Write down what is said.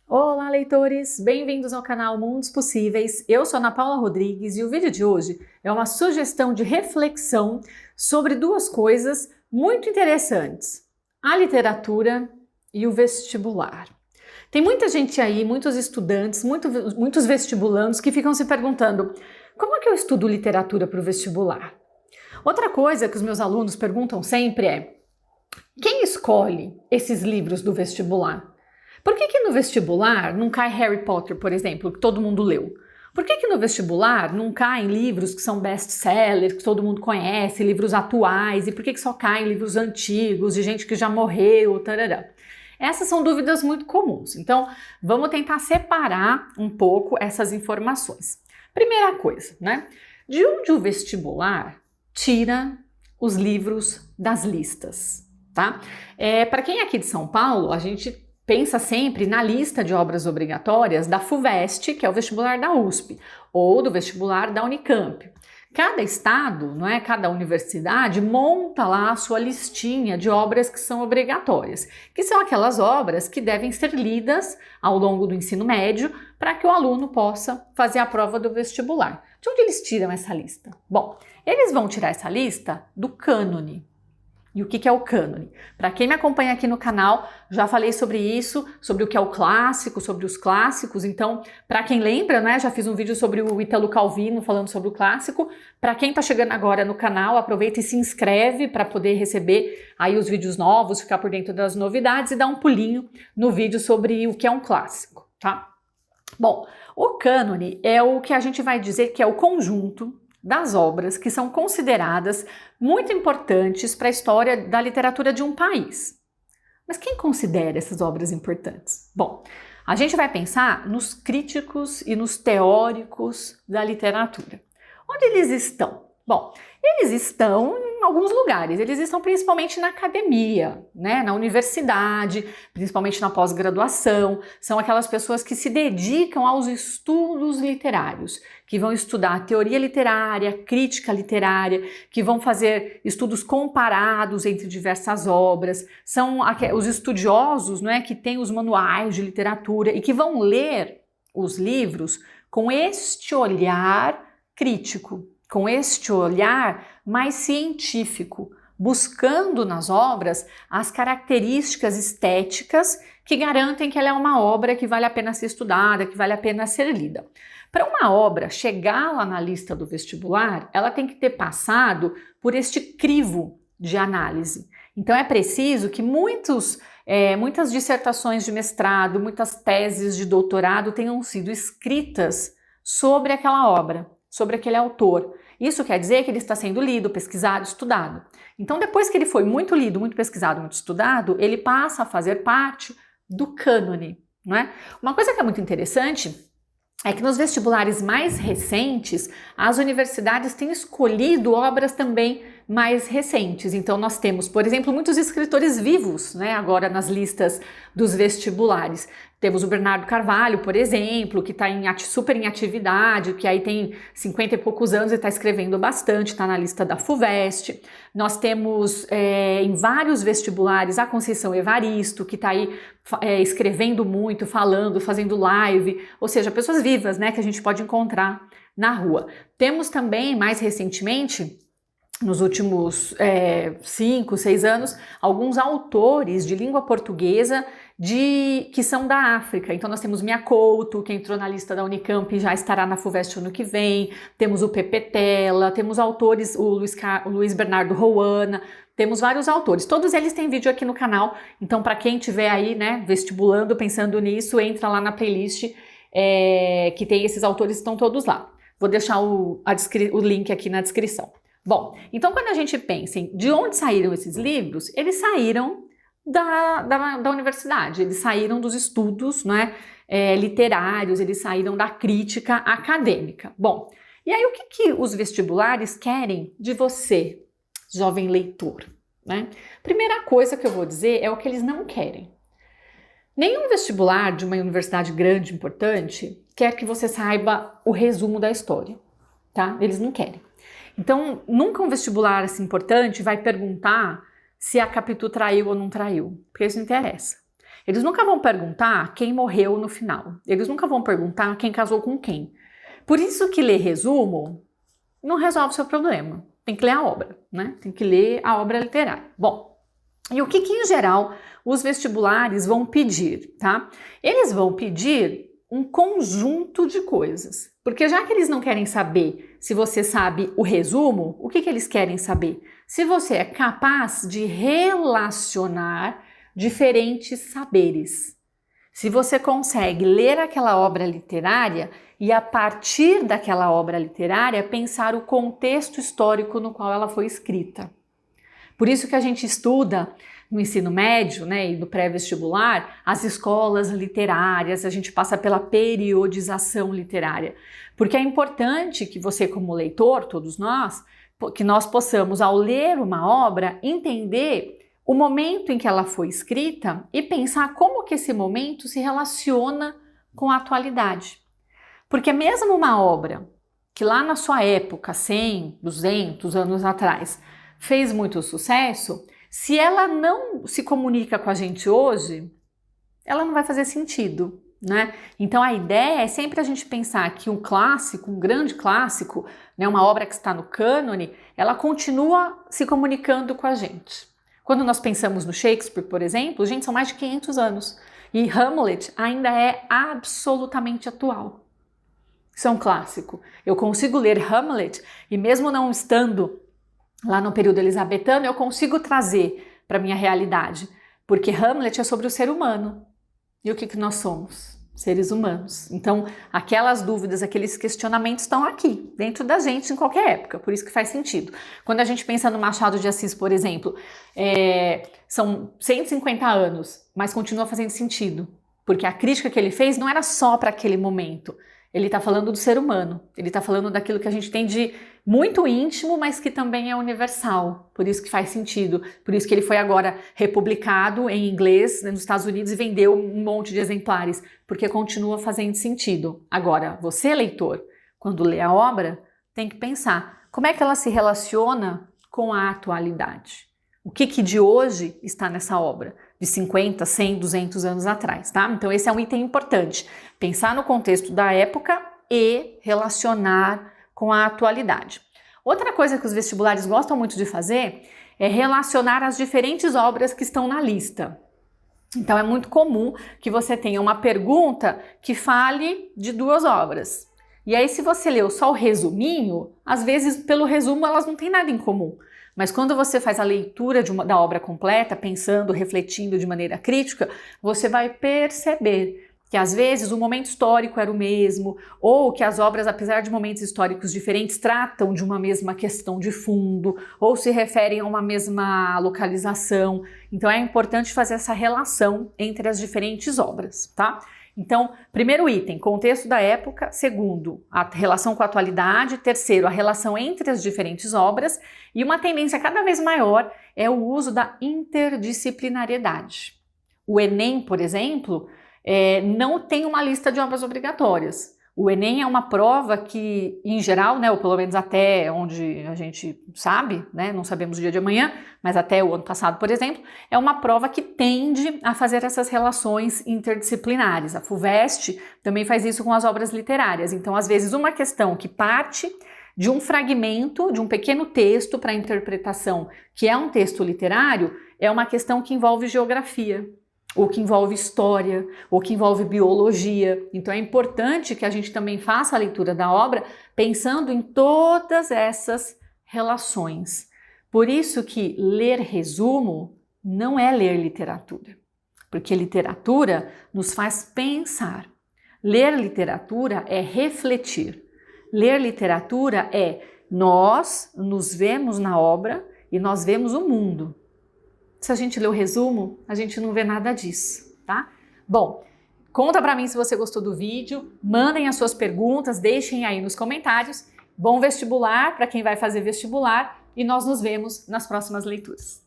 Olá, leitores! Bem-vindos ao canal Mundos Possíveis. Eu sou Ana Paula Rodrigues e o vídeo de hoje é uma sugestão de reflexão sobre duas coisas muito interessantes: a literatura e o vestibular. Tem muita gente aí, muitos estudantes, muitos vestibulandos que ficam se perguntando: como é que eu estudo literatura para o vestibular? Outra coisa que os meus alunos perguntam sempre é: quem escolhe esses livros do vestibular? Por que no vestibular não cai Harry Potter, por exemplo, que todo mundo leu? Por que no vestibular não caem livros que são best-sellers, que todo mundo conhece, livros atuais? E por que só caem livros antigos, de gente que já morreu, tarará? Essas são dúvidas muito comuns. Então, vamos tentar separar um pouco essas informações. Primeira coisa, né? De onde o vestibular tira os livros das listas, tá? Para quem é aqui de São Paulo, a gente pensa sempre na lista de obras obrigatórias da FUVEST, que é o vestibular da USP, ou do vestibular da Unicamp. Cada estado, não é, cada universidade monta lá a sua listinha de obras que são obrigatórias, que são aquelas obras que devem ser lidas ao longo do ensino médio para que o aluno possa fazer a prova do vestibular. De onde eles tiram essa lista? Bom, eles vão tirar essa lista do cânone. E o que é o cânone? Para quem me acompanha aqui no canal, já falei sobre isso, sobre o que é o clássico, sobre os clássicos. Então, para quem lembra, né, já fiz um vídeo sobre o Ítalo Calvino falando sobre o clássico. Para quem está chegando agora no canal, aproveita e se inscreve para poder receber aí os vídeos novos, ficar por dentro das novidades e dar um pulinho no vídeo sobre o que é um clássico, tá? Bom, o cânone é o que a gente vai dizer que é o conjunto das obras que são consideradas muito importantes para a história da literatura de um país. Mas quem considera essas obras importantes? Bom, a gente vai pensar nos críticos e nos teóricos da literatura. Onde eles estão? Bom, eles estão em alguns lugares, eles estão principalmente na academia, né, na universidade, principalmente na pós-graduação. São aquelas pessoas que se dedicam aos estudos literários, que vão estudar teoria literária, crítica literária, que vão fazer estudos comparados entre diversas obras. São os estudiosos, não é, que têm os manuais de literatura e que vão ler os livros com este olhar crítico, com este olhar mais científico, buscando nas obras as características estéticas que garantem que ela é uma obra que vale a pena ser estudada, que vale a pena ser lida. Para uma obra chegar lá na lista do vestibular, ela tem que ter passado por este crivo de análise. Então é preciso que muitas dissertações de mestrado, muitas teses de doutorado tenham sido escritas sobre aquela obra, sobre aquele autor. Isso quer dizer que ele está sendo lido, pesquisado, estudado. Então, depois que ele foi muito lido, muito pesquisado, muito estudado, ele passa a fazer parte do cânone, não é? Uma coisa que é muito interessante é que nos vestibulares mais recentes, as universidades têm escolhido obras também mais recentes. Então nós temos, por exemplo, muitos escritores vivos, né, agora nas listas dos vestibulares. Temos o Bernardo Carvalho, por exemplo, que está super em atividade, que aí tem 50 e poucos anos e está escrevendo bastante, está na lista da FUVEST. Nós temos em vários vestibulares a Conceição Evaristo, que está aí escrevendo muito, falando, fazendo live, ou seja, pessoas vivas, né, que a gente pode encontrar na rua. Temos também, mais recentemente, nos últimos 5, 6 anos, alguns autores de língua portuguesa que são da África. Então nós temos Mia Couto, que entrou na lista da Unicamp e já estará na FUVEST ano que vem, temos o Pepe Tela, temos autores, o Luiz Bernardo Roana, temos vários autores, todos eles têm vídeo aqui no canal, então para quem estiver aí, né, vestibulando, pensando nisso, entra lá na playlist que tem esses autores, estão todos lá. Vou deixar o link aqui na descrição. Bom, então quando a gente pensa em de onde saíram esses livros, eles saíram da universidade, eles saíram dos estudos, né, literários, eles saíram da crítica acadêmica. Bom, e aí o que os vestibulares querem de você, jovem leitor, né? Primeira coisa que eu vou dizer é o que eles não querem. Nenhum vestibular de uma universidade grande, importante, quer que você saiba o resumo da história, tá? Eles não querem. Então, nunca um vestibular assim importante vai perguntar se a Capitu traiu ou não traiu, porque isso não interessa. Eles nunca vão perguntar quem morreu no final. Eles nunca vão perguntar quem casou com quem. Por isso que ler resumo não resolve o seu problema. Tem que ler a obra, né? Tem que ler a obra literária. Bom, e o que em geral os vestibulares vão pedir, tá? Eles vão pedir um conjunto de coisas. Porque já que eles não querem saber se você sabe o resumo, o que eles querem saber? Se você é capaz de relacionar diferentes saberes. Se você consegue ler aquela obra literária e, a partir daquela obra literária, pensar o contexto histórico no qual ela foi escrita. Por isso que a gente estuda no ensino médio, né, e no pré-vestibular, as escolas literárias, a gente passa pela periodização literária. Porque é importante que você, como leitor, todos nós, que nós possamos, ao ler uma obra, entender o momento em que ela foi escrita e pensar como que esse momento se relaciona com a atualidade. Porque mesmo uma obra que lá na sua época, 100, 200 anos atrás, fez muito sucesso, se ela não se comunica com a gente hoje, ela não vai fazer sentido, né? Então a ideia é sempre a gente pensar que um clássico, um grande clássico, né, uma obra que está no cânone, ela continua se comunicando com a gente. Quando nós pensamos no Shakespeare, por exemplo, gente, são mais de 500 anos. E Hamlet ainda é absolutamente atual. Isso é um clássico. Eu consigo ler Hamlet e mesmo não estando lá no período elizabetano, eu consigo trazer para a minha realidade. Porque Hamlet é sobre o ser humano. E o que nós somos? Seres humanos. Então, aquelas dúvidas, aqueles questionamentos estão aqui, dentro da gente, em qualquer época. Por isso que faz sentido. Quando a gente pensa no Machado de Assis, por exemplo, são 150 anos, mas continua fazendo sentido. Porque a crítica que ele fez não era só para aquele momento. Ele está falando do ser humano. Ele está falando daquilo que a gente tem de muito íntimo, mas que também é universal. Por isso que faz sentido. Por isso que ele foi agora republicado em inglês, né, nos Estados Unidos e vendeu um monte de exemplares. Porque continua fazendo sentido. Agora, você, leitor, quando lê a obra, tem que pensar como é que ela se relaciona com a atualidade. O que de hoje está nessa obra? De 50, 100, 200 anos atrás, tá? Então esse é um item importante. Pensar no contexto da época e relacionar com a atualidade. Outra coisa que os vestibulares gostam muito de fazer é relacionar as diferentes obras que estão na lista. Então é muito comum que você tenha uma pergunta que fale de duas obras. E aí se você leu só o resuminho, às vezes pelo resumo elas não têm nada em comum. Mas quando você faz a leitura da obra completa, pensando, refletindo de maneira crítica, você vai perceber que às vezes o momento histórico era o mesmo, ou que as obras, apesar de momentos históricos diferentes, tratam de uma mesma questão de fundo, ou se referem a uma mesma localização. Então é importante fazer essa relação entre as diferentes obras, tá? Então, primeiro item, contexto da época. Segundo, a relação com a atualidade. Terceiro, a relação entre as diferentes obras. E uma tendência cada vez maior é o uso da interdisciplinariedade. O Enem, por exemplo, não tem uma lista de obras obrigatórias. O Enem é uma prova que, em geral, né, ou pelo menos até onde a gente sabe, né, não sabemos o dia de amanhã, mas até o ano passado, por exemplo, é uma prova que tende a fazer essas relações interdisciplinares. A FUVEST também faz isso com as obras literárias. Então, às vezes, uma questão que parte de um fragmento, de um pequeno texto para interpretação, que é um texto literário, é uma questão que envolve geografia, ou que envolve história, ou que envolve biologia. Então é importante que a gente também faça a leitura da obra pensando em todas essas relações. Por isso que ler resumo não é ler literatura, porque literatura nos faz pensar. Ler literatura é refletir. Ler literatura é nós nos vemos na obra e nós vemos o mundo. Se a gente lê o resumo, a gente não vê nada disso, tá? Bom, conta pra mim se você gostou do vídeo, mandem as suas perguntas, deixem aí nos comentários. Bom vestibular para quem vai fazer vestibular e nós nos vemos nas próximas leituras.